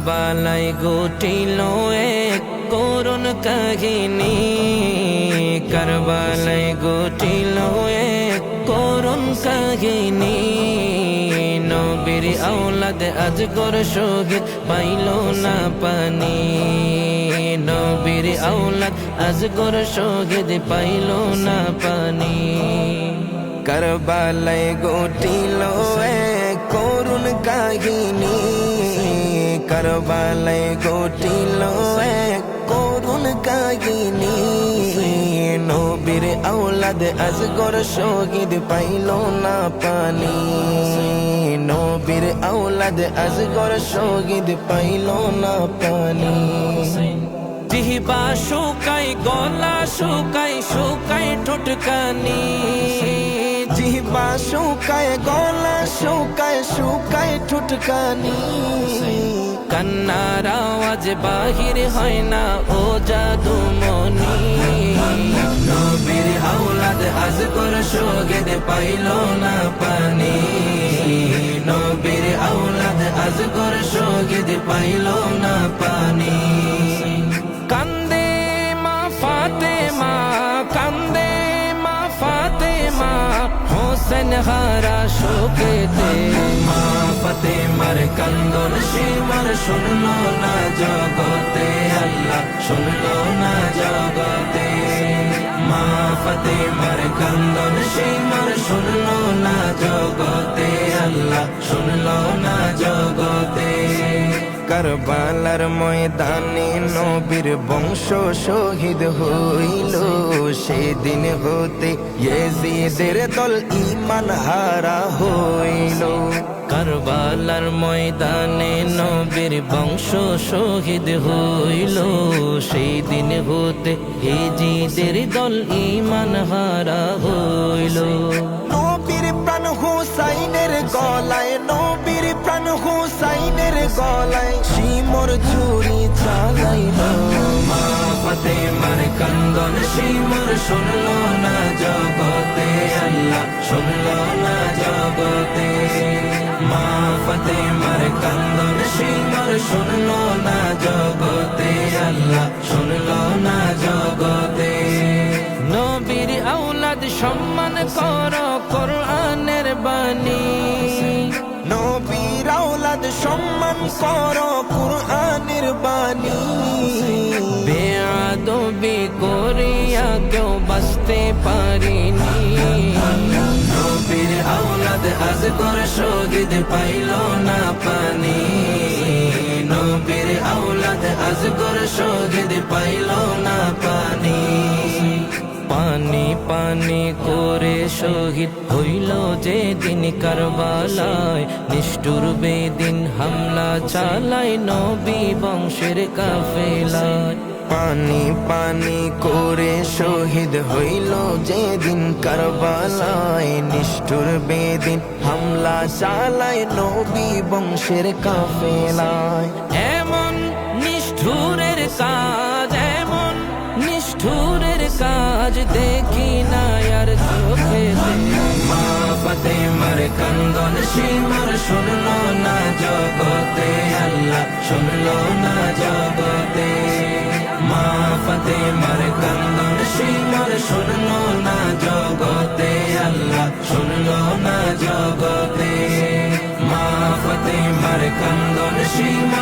কারবালায় ঘটিল এক করুণ কাহিনী, কারবালায় ঘটিল এক করুণ কাহিনী। নবীর আওলাদ আজগর শহীদ পাইল না পানি, নবীর আওলাদ আজগর শহীদ পাইল না পানি। কারবালায় ঘটিল এক করুণ কাহিনী, কারবালায় ঘটিল এক করুণ কাহিনী। নবীর আওলাদ আজগর শহীদ পাইল না পানি, নবীর আওলাদ আজগর শহীদ পাইল না পানি। জিহ্বা শুকায় গলা শুকায় শুকায় ঠোঁটকানি, জিহ্বা শুকায় গলা শুকায় শুকায় ঠোঁটকানি। কান্নার আওয়াজ বাহির হয় না ও জাদুমণি, নবীর আওলাদ আজগর শহীদ পাইল না পানি, নবীর আওলাদ আজগর শহীদ পাইল না পানি। কান্দে মা ফাতেমা, কান্দে মা ফাতেমা, হোসেন হারা শোকেতে। মা ফাতেমার কান্দন সীমার শুনল না জগতে, আল্লাহ শুনল না জগতে। মা ফাতেমার কান্দন সীমার শুনল না জগতে, আল্লাহ শুনল না জগতে। কারবালার ময়দানে নবীর বংশ শহীদ হইল, সেদিন হতে ইয়েজিদের দল ঈমান হারা হইল। কারবালার ময়দানে নবীর বংশ শহীদ হইল, সেই দিন হতে ইয়েজিদের দল ঈমান হারা হইল। নবীর প্রাণ হুসাইনের গলায়, নবীর প্রাণ হুসাইনের গলায় শিমর ছুরি চালাইল। মা ফাতেমার কান্দন শিমর শুনল না জগতে, আল্লাহ শুনল না জগতে। মা ফাতেমার কান্দন শিমর শুনল না জগতে, আল্লাহ শুনল না জগতে। নবীর আওলাদ সম্মান কর কোরআনের বাণী, নবীর আওলাদ সম্মান কর কোরআনের বাণী। বেয়াদবি করিয়া কেউ বাঁচতে পারিনি, নবীর আওলাদ আজগর শহীদ পাইল না পানি, নবীর আওলাদ আজগর শহীদ পাইল না পানি। পানি পানি করে শহীদ হইল যেদিন কারবালায়, নিষ্ঠুর বেদিন হামলা চালায় নবী বংশের কাফেলায়। পানি পানি করে শহীদ হইল যেদিন কারবালায়, নিষ্ঠুর বেদিন হামলা চালায় নবী বংশের কাফেলায়। এমন নিষ্ঠুরের কাজ, এমন নিষ্ঠুরের কাজ দেখি না আর চোখেতে। মা ফাতেমার কান্দন শিমর শুনল না জগতে, আল্লাহ শুনল না জগতে। মা ফাতেমার কান্দন শিমর শুনল না জগতে, আল্লাহ শুনল না জগতে। মা ফাতেমার কান্দন শিমর